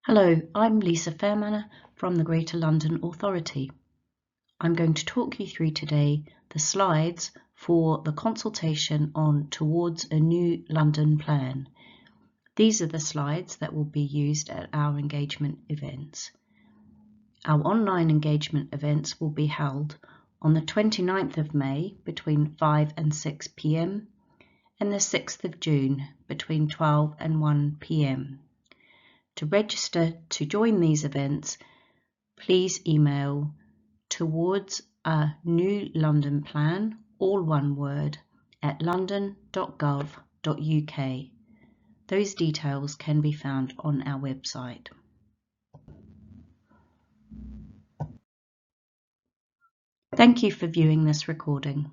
Hello, I'm Lisa Fairmanor from the Greater London Authority. I'm going to talk you through today the slides for the consultation on Towards a New London Plan. These are the slides that will be used at our engagement events. Our online engagement events will be held on the 29th of May between 5 and 6 p.m. and the 6th of June between 12 and 1 p.m. To register to join these events, please email towards a new London plan, all one word, at london.gov.uk. Those details can be found on our website. Thank you for viewing this recording.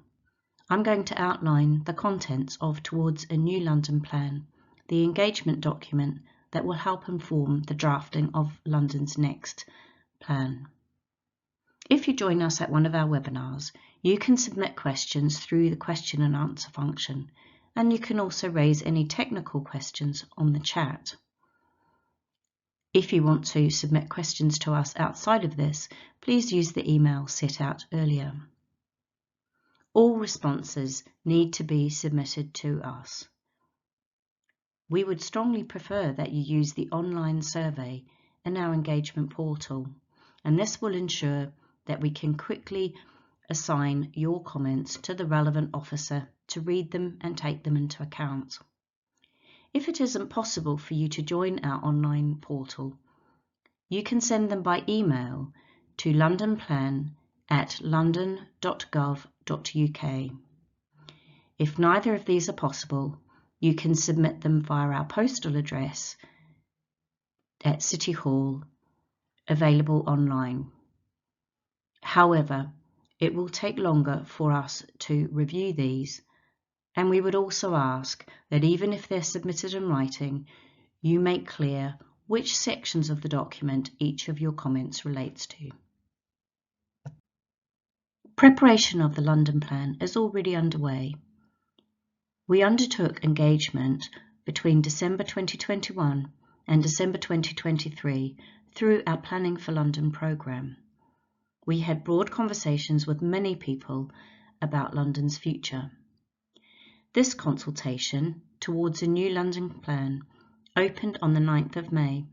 I'm going to outline the contents of Towards a New London Plan, the engagement document that will help inform the drafting of London's next plan. If you join us at one of our webinars, you can submit questions through the question and answer function, and you can also raise any technical questions on the chat. If you want to submit questions to us outside of this, please use the email set out earlier. All responses need to be submitted to us. We would strongly prefer that you use the online survey in our engagement portal, and this will ensure that we can quickly assign your comments to the relevant officer to read them and take them into account. If it isn't possible for you to join our online portal, you can send them by email to londonplan@london.gov.uk. If neither of these are possible, you can submit them via our postal address at City Hall, available online. However, it will take longer for us to review these, and we would also ask that even if they're submitted in writing, you make clear which sections of the document each of your comments relates to. Preparation of the London Plan is already underway. We undertook engagement between December 2021 and December 2023 through our Planning for London programme. We had broad conversations with many people about London's future. This consultation towards a new London plan opened on the 9th of May.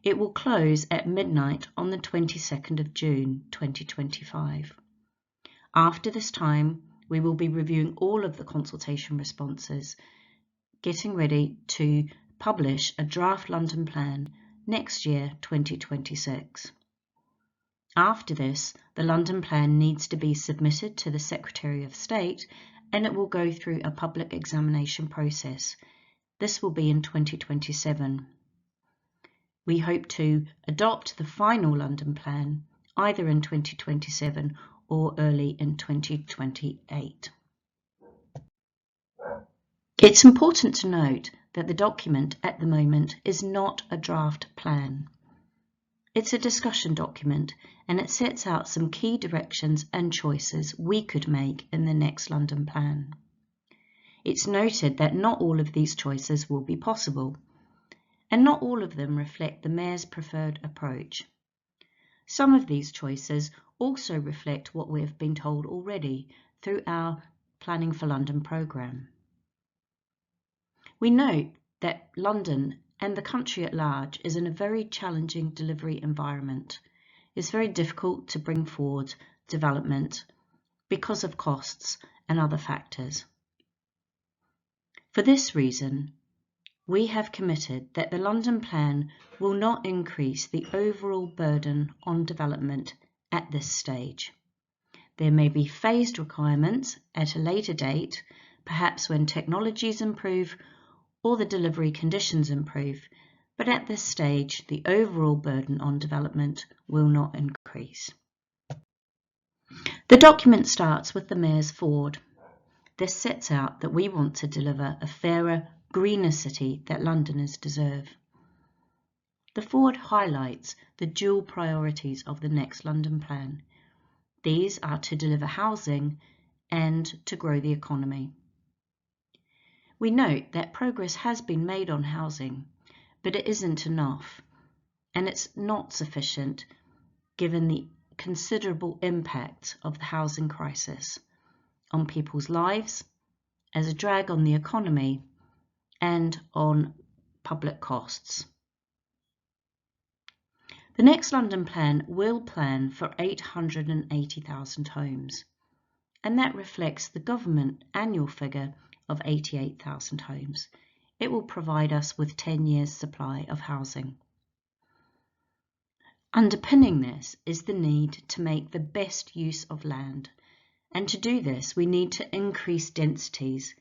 It will close at midnight on the 22nd of June 2025. After this time, we will be reviewing all of the consultation responses, getting ready to publish a draft London plan next year, 2026. After this, the London Plan needs to be submitted to the Secretary of State, and it will go through a public examination process. This will be in 2027. We hope to adopt the final London Plan either in 2027 or early in 2028. It's important to note that the document at the moment is not a draft plan. It's a discussion document, and it sets out some key directions and choices we could make in the next London Plan. It's noted that not all of these choices will be possible, and not all of them reflect the Mayor's preferred approach. Some of these choices also reflect what we have been told already through our Planning for London programme. We note that London and the country at large is in a very challenging delivery environment. It's very difficult to bring forward development because of costs and other factors. For this reason, we have committed that the London Plan will not increase the overall burden on development at this stage. There may be phased requirements at a later date, perhaps when technologies improve or the delivery conditions improve, but at this stage, the overall burden on development will not increase. The document starts with the Mayor's forward. This sets out that we want to deliver a fairer, greener city that Londoners deserve. The forward highlights the dual priorities of the next London Plan. These are to deliver housing and to grow the economy. We note that progress has been made on housing, but it isn't enough, and it's not sufficient given the considerable impact of the housing crisis on people's lives, as a drag on the economy, and on public costs. The next London Plan will plan for 880,000 homes, and that reflects the government annual figure of 88,000 homes. It will provide us with 10 years' supply of housing. Underpinning this is the need to make the best use of land, and to do this we need to increase densities,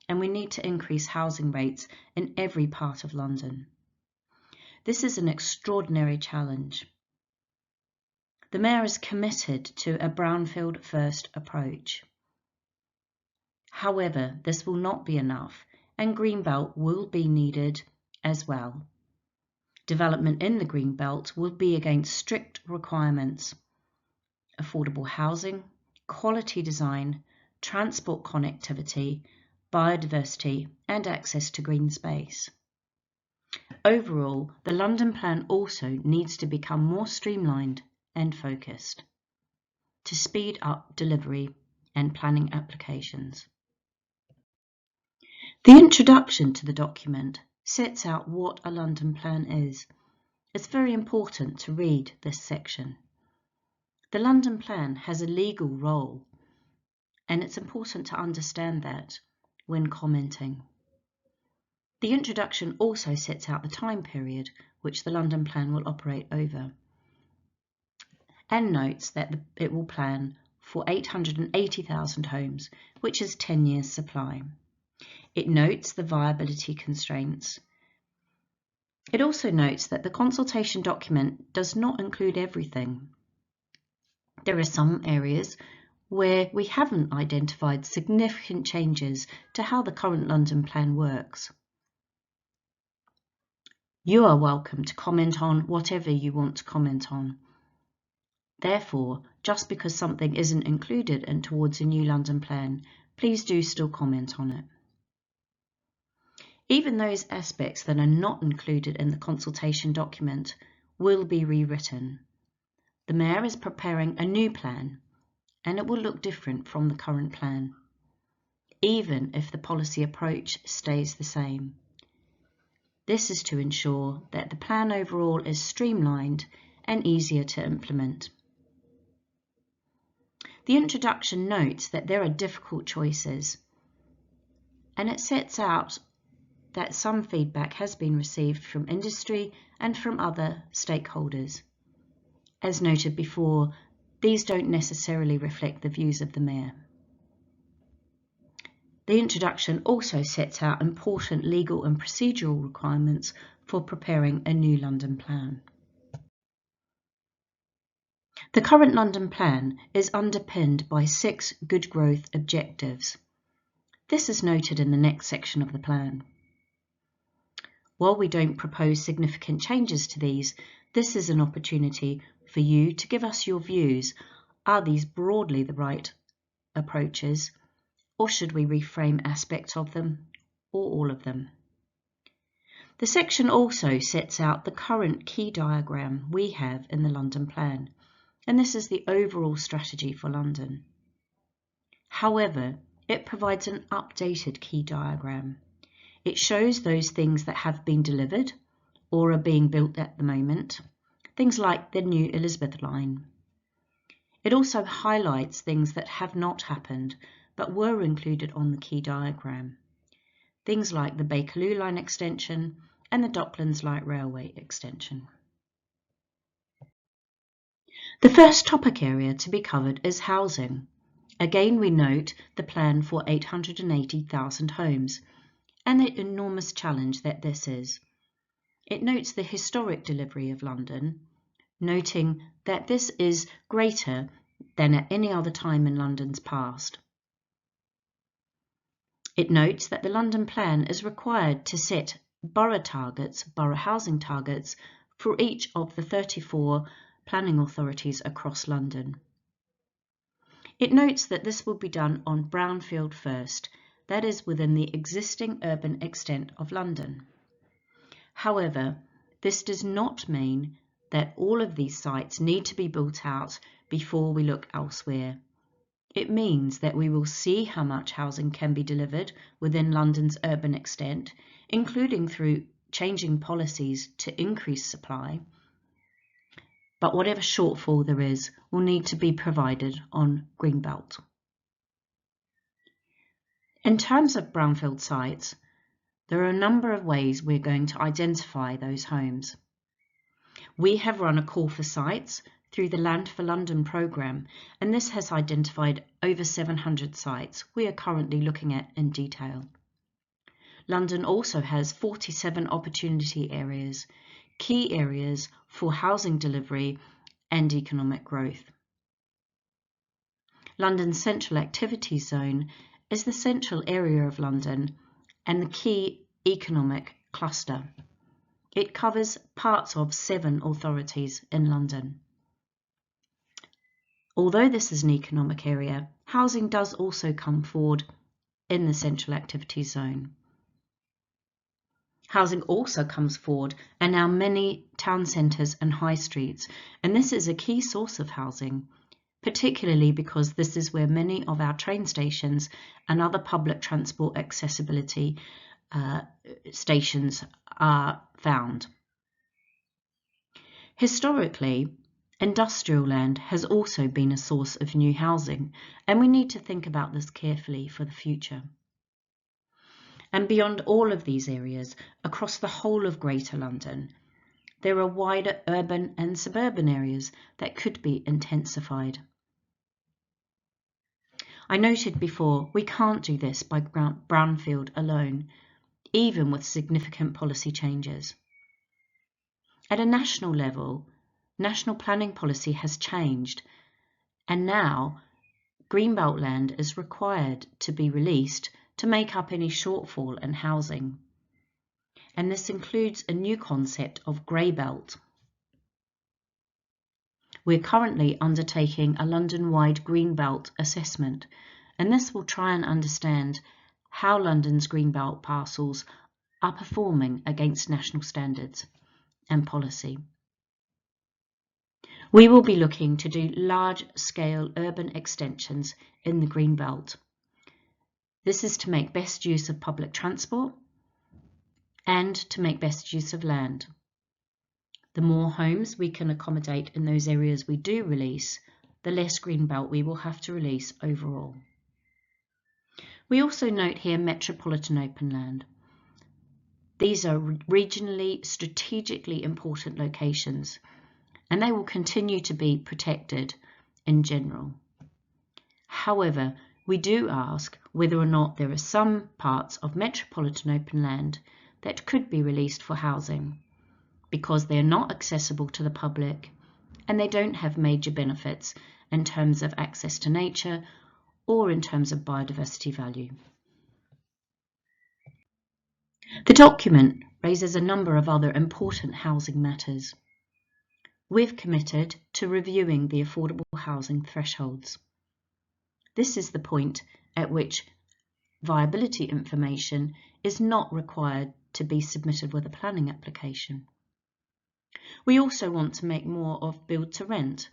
and we need to increase housing rates in every part of London. This is an extraordinary challenge. The Mayor is committed to a brownfield first approach. However, this will not be enough, and Greenbelt will be needed as well. Development in the Greenbelt will be against strict requirements: affordable housing, quality design, transport connectivity, biodiversity, and access to green space. Overall, the London Plan also needs to become more streamlined and focused to speed up delivery and planning applications. The introduction to the document sets out what a London Plan is. It's very important to read this section. The London Plan has a legal role, and it's important to understand that when commenting. The introduction also sets out the time period which the London Plan will operate over, and notes that it will plan for 880,000 homes, which is 10 years' supply. It notes the viability constraints. It also notes that the consultation document does not include everything. There are some areas where we haven't identified significant changes to how the current London Plan works. You are welcome to comment on whatever you want to comment on. Therefore, just because something isn't included in towards a new London Plan, please do still comment on it. Even those aspects that are not included in the consultation document will be rewritten. The Mayor is preparing a new plan, and it will look different from the current plan, even if the policy approach stays the same. This is to ensure that the plan overall is streamlined and easier to implement. The introduction notes that there are difficult choices, and it sets out that some feedback has been received from industry and from other stakeholders. As noted before, these don't necessarily reflect the views of the Mayor. The introduction also sets out important legal and procedural requirements for preparing a new London Plan. The current London Plan is underpinned by 6 good growth objectives. This is noted in the next section of the plan. While we don't propose significant changes to these, this is an opportunity for you to give us your views. Are these broadly the right approaches, or should we reframe aspects of them, or all of them? The section also sets out the current key diagram we have in the London Plan, and this is the overall strategy for London. However, it provides an updated key diagram. It shows those things that have been delivered or are being built at the moment, things like the new Elizabeth line. It also highlights things that have not happened but were included on the key diagram, things like the Bakerloo line extension and the Docklands Light Railway extension. The first topic area to be covered is housing. Again, we note the plan for 880,000 homes and the enormous challenge that this is. It notes the historic delivery of London, noting that this is greater than at any other time in London's past. It notes that the London Plan is required to set borough housing targets, for each of the 34 planning authorities across London. It notes that this will be done on brownfield first, that is within the existing urban extent of London. However, this does not mean that all of these sites need to be built out before we look elsewhere. It means that we will see how much housing can be delivered within London's urban extent, including through changing policies to increase supply. But whatever shortfall there is will need to be provided on Greenbelt. In terms of brownfield sites, there are a number of ways we're going to identify those homes. We have run a call for sites through the Land for London programme, and this has identified over 700 sites we are currently looking at in detail. London also has 47 opportunity areas, key areas for housing delivery and economic growth. London's Central Activity Zone is the central area of London and the key economic cluster. It covers parts of 7 authorities in London. Although this is an economic area, housing does also come forward in the Central Activity Zone. Housing also comes forward in our many town centres and high streets, and this is a key source of housing, particularly because this is where many of our train stations and other public transport accessibility stations are found. Historically, industrial land has also been a source of new housing, and we need to think about this carefully for the future. And beyond all of these areas, across the whole of Greater London, there are wider urban and suburban areas that could be intensified. I noted before, we can't do this by brownfield alone, even with significant policy changes. At a national level, national planning policy has changed, and now Greenbelt land is required to be released to make up any shortfall in housing. And this includes a new concept of grey belt. We're currently undertaking a London-wide green belt assessment, and this will try and understand how London's green belt parcels are performing against national standards and policy. We will be looking to do large-scale urban extensions in the green belt. This is to make best use of public transport and to make best use of land. The more homes we can accommodate in those areas we do release, the less green belt we will have to release overall. We also note here metropolitan open land. These are regionally, strategically important locations, and they will continue to be protected in general. However, we do ask whether or not there are some parts of metropolitan open land that could be released for housing, because they are not accessible to the public and they don't have major benefits in terms of access to nature or in terms of biodiversity value. The document raises a number of other important housing matters. We've committed to reviewing the affordable housing thresholds. This is the point at which viability information is not required to be submitted with a planning application. We also want to make more of build to rent.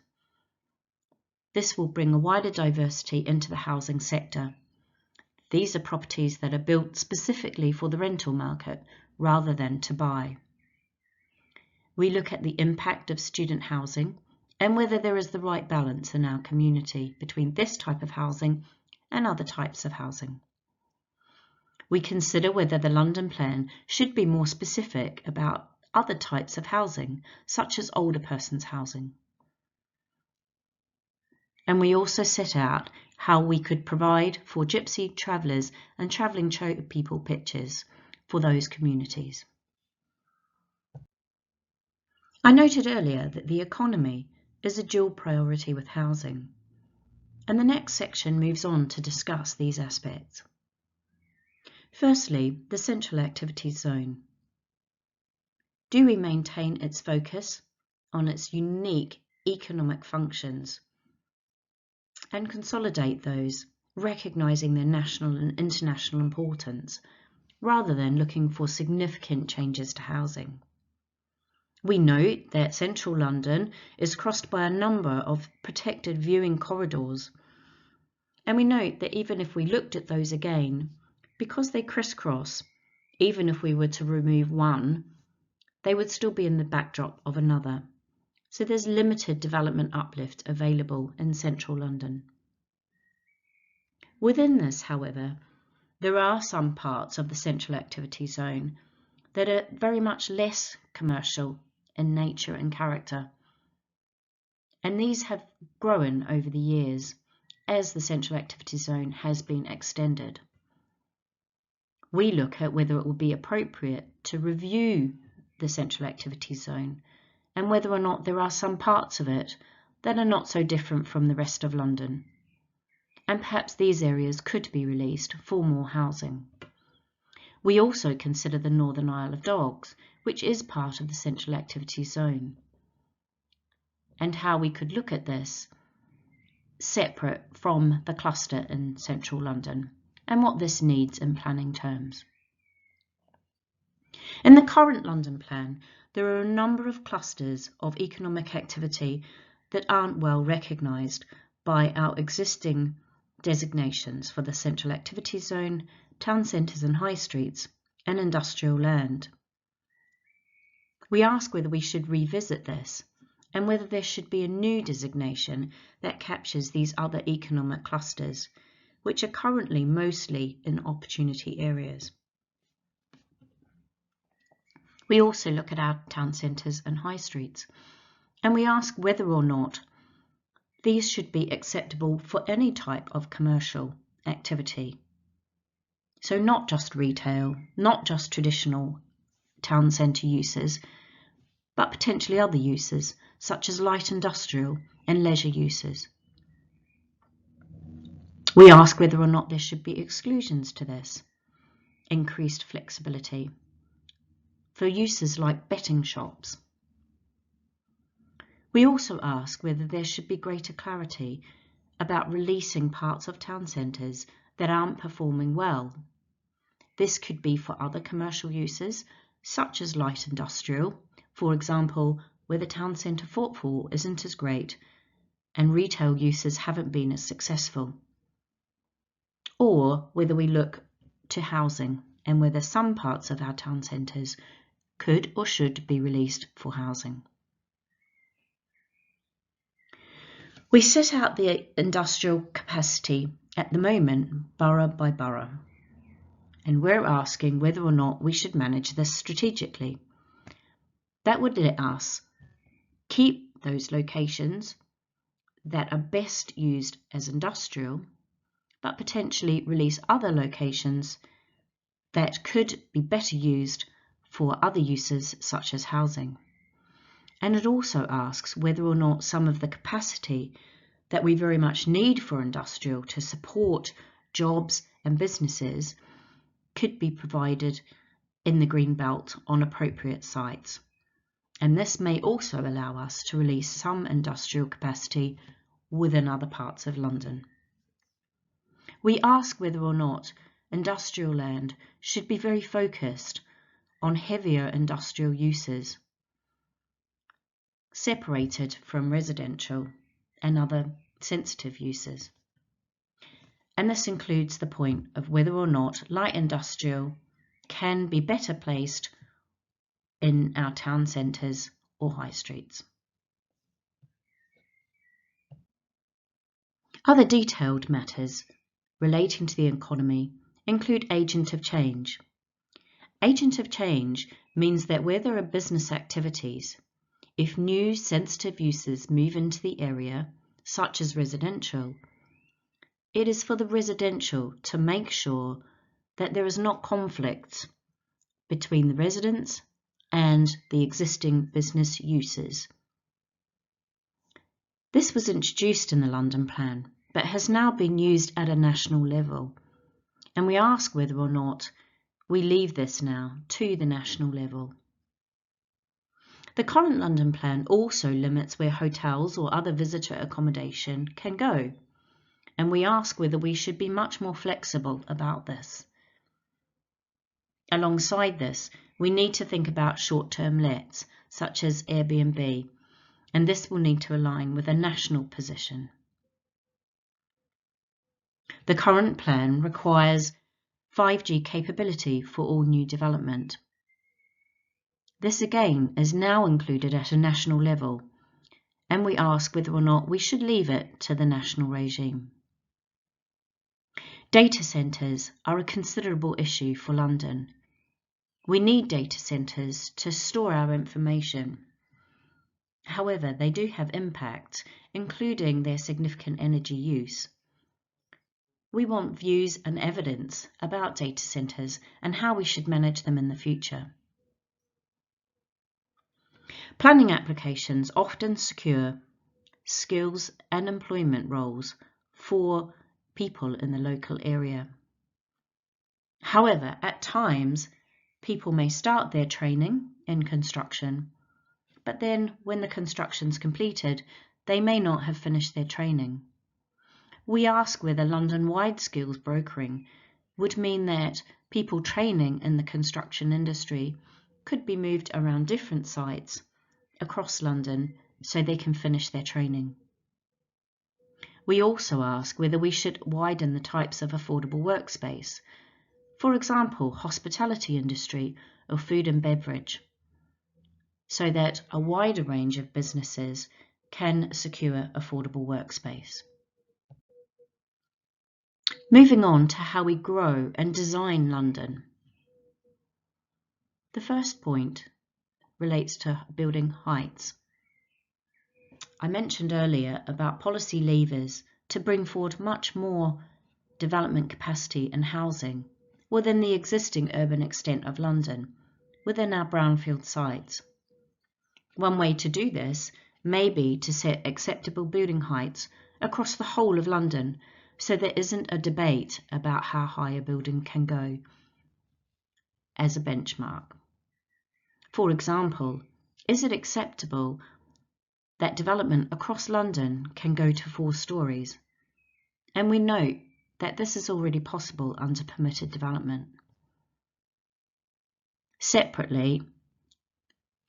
This will bring a wider diversity into the housing sector. These are properties that are built specifically for the rental market rather than to buy. We look at the impact of student housing and whether there is the right balance in our community between this type of housing and other types of housing. We consider whether the London plan should be more specific about other types of housing, such as older persons housing. And we also set out how we could provide for gypsy travellers and travelling people pitches for those communities. I noted earlier that the economy is a dual priority with housing, and the next section moves on to discuss these aspects. Firstly, the Central Activity Zone. Do we maintain its focus on its unique economic functions and consolidate those, recognising their national and international importance, rather than looking for significant changes to housing? We note that central London is crossed by a number of protected viewing corridors. And we note that even if we looked at those again, because they crisscross, even if we were to remove one, they would still be in the backdrop of another. So there's limited development uplift available in central London. Within this, however, there are some parts of the central activity zone that are very much less commercial in nature and character. And these have grown over the years as the central activity zone has been extended. We look at whether it would be appropriate to review the central activity zone and whether or not there are some parts of it that are not so different from the rest of London. And perhaps these areas could be released for more housing. We also consider the Northern Isle of Dogs, which is part of the central activity zone, and how we could look at this separate from the cluster in central London and what this needs in planning terms. In the current London plan, there are a number of clusters of economic activity that aren't well recognised by our existing designations for the central activity zone, town centres and high streets, and industrial land. We ask whether we should revisit this and whether there should be a new designation that captures these other economic clusters, which are currently mostly in opportunity areas. We also look at our town centres and high streets, and we ask whether or not these should be acceptable for any type of commercial activity. So not just retail, not just traditional town centre uses, but potentially other uses, such as light industrial and leisure uses. We ask whether or not there should be exclusions to this, increased flexibility for uses like betting shops. We also ask whether there should be greater clarity about releasing parts of town centres that aren't performing well. This could be for other commercial uses, such as light industrial, for example, where the town centre footfall isn't as great and retail uses haven't been as successful. Or whether we look to housing and whether some parts of our town centres could or should be released for housing. We set out the industrial capacity at the moment, borough by borough, and we're asking whether or not we should manage this strategically. That would let us keep those locations that are best used as industrial, but potentially release other locations that could be better used for other uses such as housing. And it also asks whether or not some of the capacity that we very much need for industrial to support jobs and businesses could be provided in the green belt on appropriate sites. And this may also allow us to release some industrial capacity within other parts of London. We ask whether or not industrial land should be very focused on heavier industrial uses, separated from residential and other sensitive uses. And this includes the point of whether or not light industrial can be better placed in our town centres or high streets. Other detailed matters relating to the economy include agent of change. Agent of change means that where there are business activities, if new sensitive uses move into the area, such as residential, it is for the residential to make sure that there is not conflict between the residents and the existing business uses. This was introduced in the London Plan, but has now been used at a national level, and we ask whether or not we leave this now to the national level. The current London Plan also limits where hotels or other visitor accommodation can go, and we ask whether we should be much more flexible about this. Alongside this, we need to think about short-term lets, such as Airbnb, and this will need to align with a national position. The current plan requires 5G capability for all new development. This again is now included at a national level, and we ask whether or not we should leave it to the national regime. Data centres are a considerable issue for London. We need data centres to store our information. However, they do have impacts, including their significant energy use. We want views and evidence about data centres and how we should manage them in the future. Planning applications often secure skills and employment roles for people in the local area. However, at times, people may start their training in construction, but then when the construction's completed, they may not have finished their training. We ask whether London-wide skills brokering would mean that people training in the construction industry could be moved around different sites across London so they can finish their training. We also ask whether we should widen the types of affordable workspace, for example, hospitality industry or food and beverage, so that a wider range of businesses can secure affordable workspace. Moving on to how we grow and design London. The first point relates to building heights. I mentioned earlier about policy levers to bring forward much more development capacity and housing within the existing urban extent of London, within our brownfield sites. One way to do this may be to set acceptable building heights across the whole of London, so there isn't a debate about how high a building can go as a benchmark. For example, is it acceptable that development across London can go to 4 stories? And we note that this is already possible under permitted development. Separately,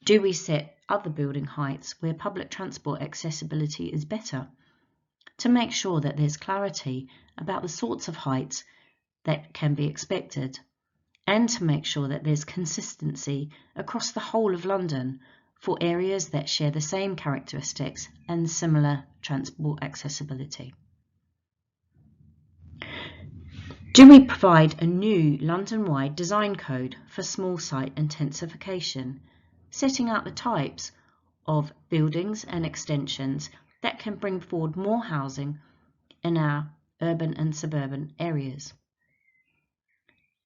do we set other building heights where public transport accessibility is better, to make sure that there's clarity about the sorts of heights that can be expected, and to make sure that there's consistency across the whole of London for areas that share the same characteristics and similar transport accessibility? Do we provide a new London-wide design code for small site intensification, setting out the types of buildings and extensions that can bring forward more housing in our urban and suburban areas?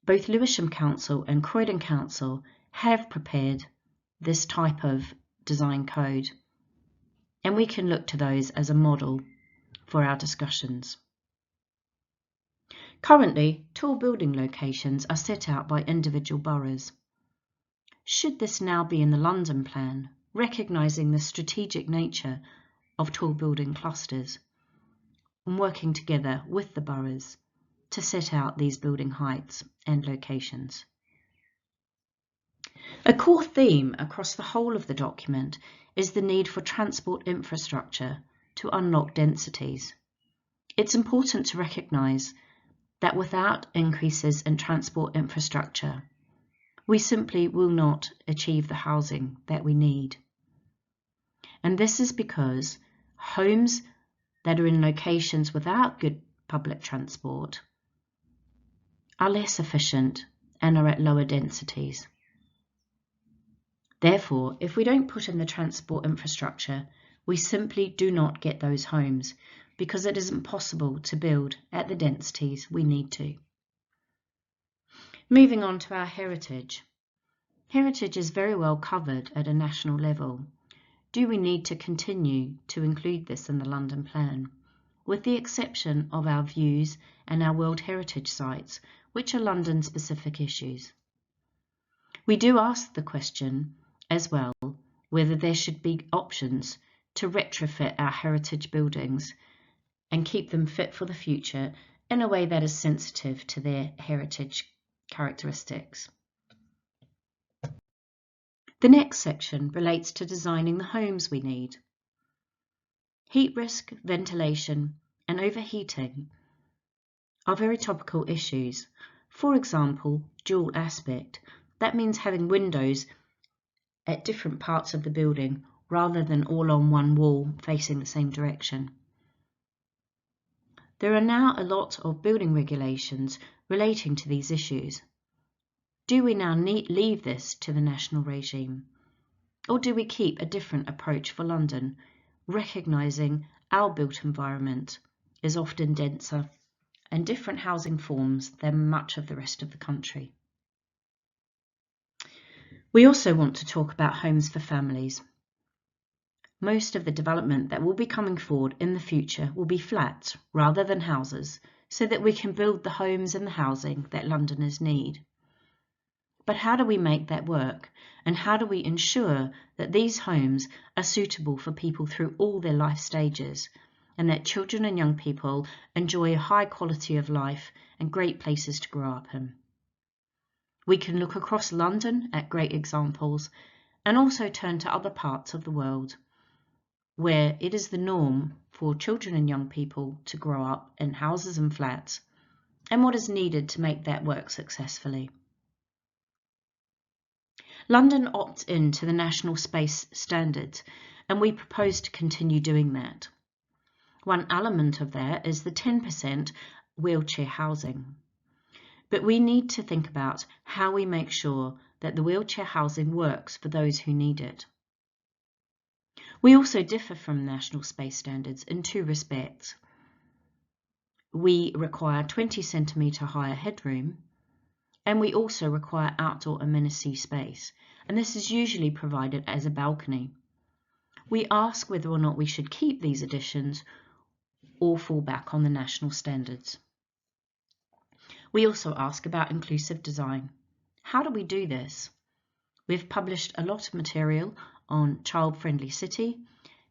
Both Lewisham Council and Croydon Council have prepared this type of design code, and we can look to those as a model for our discussions. Currently, tall building locations are set out by individual boroughs. Should this now be in the London plan, recognising the strategic nature of tall building clusters and working together with the boroughs to set out these building heights and locations? A core theme across the whole of the document is the need for transport infrastructure to unlock densities. It's important to recognise that without increases in transport infrastructure, we simply will not achieve the housing that we need. And this is because homes that are in locations without good public transport are less efficient and are at lower densities. Therefore, if we don't put in the transport infrastructure, we simply do not get those homes, because it isn't possible to build at the densities we need to. Moving on to our heritage. Heritage is very well covered at a national level. Do we need to continue to include this in the London plan, with the exception of our views and our World Heritage sites, which are London-specific issues? We do ask the question as well whether there should be options to retrofit our heritage buildings and keep them fit for the future in a way that is sensitive to their heritage characteristics. The next section relates to designing the homes we need. Heat risk, ventilation, and overheating are very topical issues. For example, dual aspect. That means having windows at different parts of the building rather than all on one wall facing the same direction. There are now a lot of building regulations relating to these issues. Do we now leave this to the national regime? Or do we keep a different approach for London, recognising our built environment is often denser and different housing forms than much of the rest of the country? We also want to talk about homes for families. Most of the development that will be coming forward in the future will be flats rather than houses, so that we can build the homes and the housing that Londoners need. But how do we make that work? And how do we ensure that these homes are suitable for people through all their life stages, and that children and young people enjoy a high quality of life and great places to grow up in? We can look across London at great examples and also turn to other parts of the world where it is the norm for children and young people to grow up in houses and flats, and what is needed to make that work successfully. London opts into the National Space Standards, and we propose to continue doing that. One element of that is the 10% wheelchair housing. But we need to think about how we make sure that the wheelchair housing works for those who need it. We also differ from national space standards in two respects. We require 20 centimetre higher headroom, and we also require outdoor amenity space, and this is usually provided as a balcony. We ask whether or not we should keep these additions or fall back on the national standards. We also ask about inclusive design. How do we do this? We've published a lot of material on child-friendly city,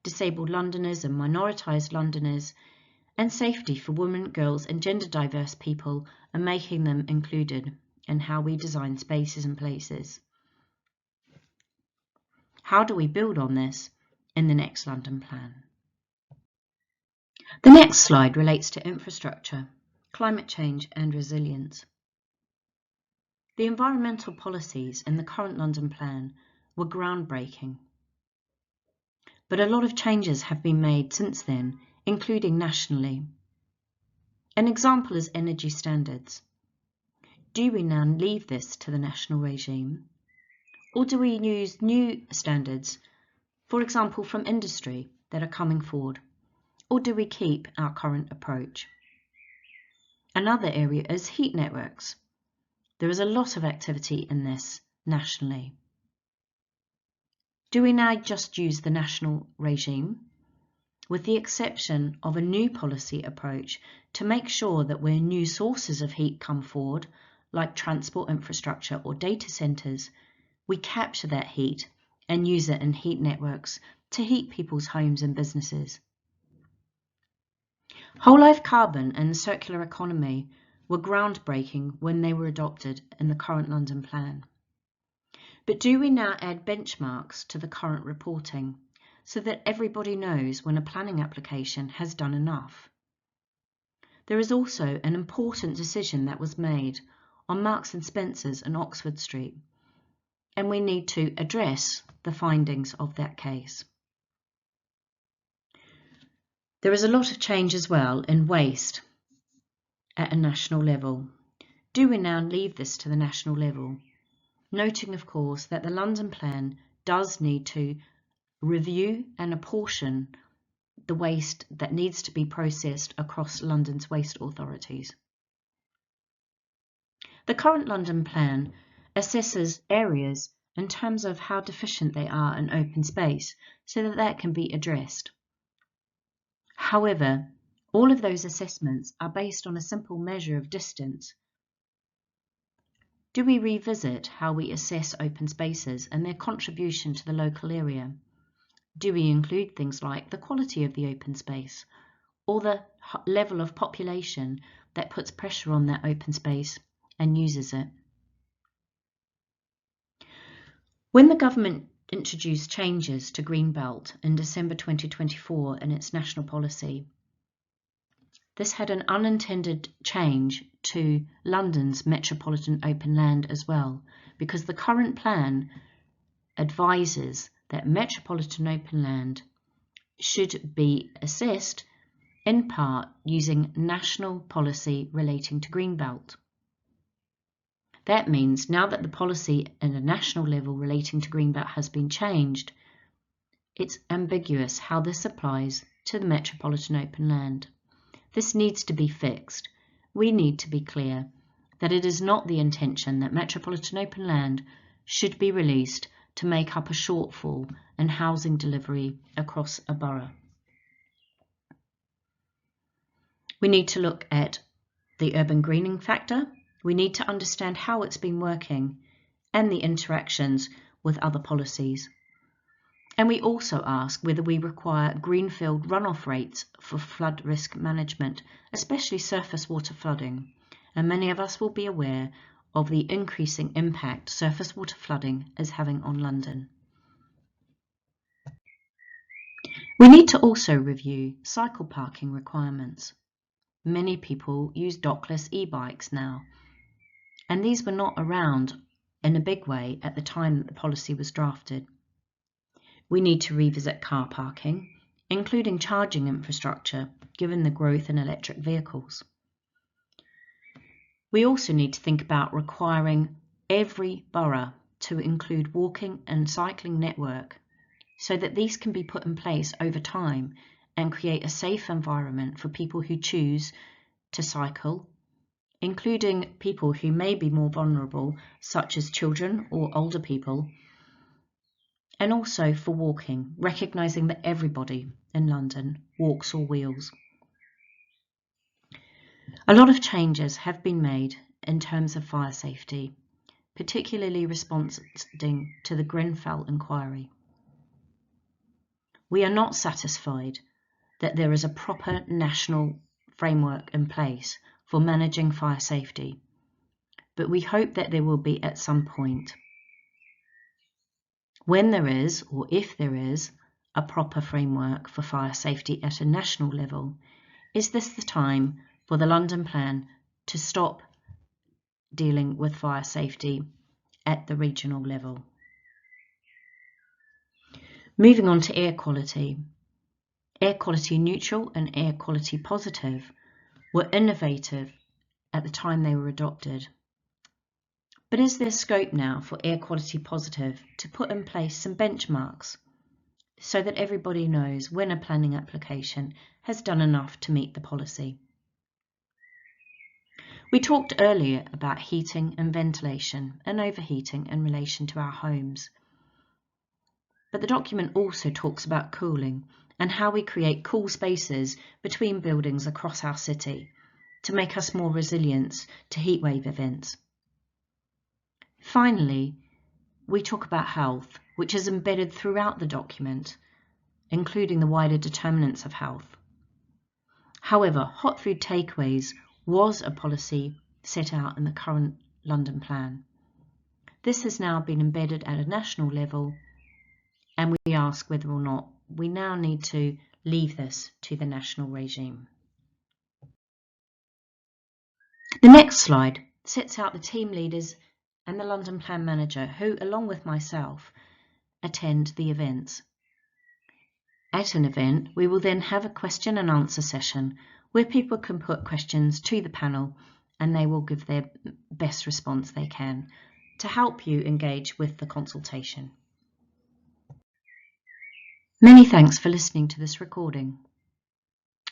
disabled Londoners and minoritised Londoners, and safety for women, girls and gender diverse people, and making them included in how we design spaces and places. How do we build on this in the next London plan? The next slide relates to infrastructure, climate change and resilience. The environmental policies in the current London plan were groundbreaking. But a lot of changes have been made since then, including nationally. An example is energy standards. Do we now leave this to the national regime? Or do we use new standards, for example from industry, that are coming forward? Or do we keep our current approach? Another area is heat networks. There is a lot of activity in this nationally. Do we now just use the national regime, with the exception of a new policy approach to make sure that where new sources of heat come forward, like transport infrastructure or data centres, we capture that heat and use it in heat networks to heat people's homes and businesses? Whole life carbon and circular economy were groundbreaking when they were adopted in the current London plan. But do we now add benchmarks to the current reporting so that everybody knows when a planning application has done enough? There is also an important decision that was made on Marks and Spencer's and Oxford Street, and we need to address the findings of that case. There is a lot of change as well in waste at a national level. Do we now leave this to the national level? Noting, of course, that the London plan does need to review and apportion the waste that needs to be processed across London's waste authorities. The current London plan assesses areas in terms of how deficient they are in open space so that that can be addressed. However, all of those assessments are based on a simple measure of distance. Do we revisit how we assess open spaces and their contribution to the local area? Do we include things like the quality of the open space or the level of population that puts pressure on that open space and uses it? When the government introduced changes to Greenbelt in December 2024 in its national policy, this had an unintended change to London's metropolitan open land as well, because the current plan advises that metropolitan open land should be assessed in part using national policy relating to Greenbelt. That means now that the policy at a national level relating to Greenbelt has been changed, it's ambiguous how this applies to the metropolitan open land. This needs to be fixed. We need to be clear that it is not the intention that metropolitan open land should be released to make up a shortfall in housing delivery across a borough. We need to look at the urban greening factor. We need to understand how it's been working and the interactions with other policies. And we also ask whether we require greenfield runoff rates for flood risk management, especially surface water flooding. And many of us will be aware of the increasing impact surface water flooding is having on London. We need to also review cycle parking requirements. Many people use dockless e-bikes now, and these were not around in a big way at the time that the policy was drafted. We need to revisit car parking, including charging infrastructure, given the growth in electric vehicles. We also need to think about requiring every borough to include walking and cycling network so that these can be put in place over time and create a safe environment for people who choose to cycle, including people who may be more vulnerable, such as children or older people, and also for walking, recognising that everybody in London walks or wheels. A lot of changes have been made in terms of fire safety, particularly responding to the Grenfell inquiry. We are not satisfied that there is a proper national framework in place for managing fire safety, but we hope that there will be at some point. When there is, or if there is, a proper framework for fire safety at a national level, is this the time for the London Plan to stop dealing with fire safety at the regional level? Moving on to air quality. Air quality neutral and air quality positive were innovative at the time they were adopted. But is there scope now for air quality positive to put in place some benchmarks so that everybody knows when a planning application has done enough to meet the policy? We talked earlier about heating and ventilation and overheating in relation to our homes. But the document also talks about cooling and how we create cool spaces between buildings across our city to make us more resilient to heatwave events. Finally, we talk about health, which is embedded throughout the document, including the wider determinants of health. However, hot food takeaways was a policy set out in the current London Plan. This has now been embedded at a national level, and we ask whether or not we now need to leave this to the national regime. The next slide sets out the team leaders and the London Plan Manager who, along with myself, attend the events. At an event, we will then have a question and answer session where people can put questions to the panel and they will give their best response they can to help you engage with the consultation. Many thanks for listening to this recording.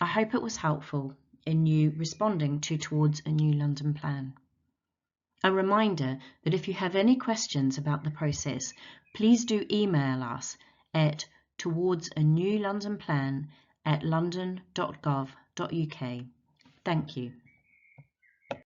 I hope it was helpful in you responding towards a new London Plan. A reminder that if you have any questions about the process, please do email us at towardsanewlondonplan@london.gov.uk. Thank you.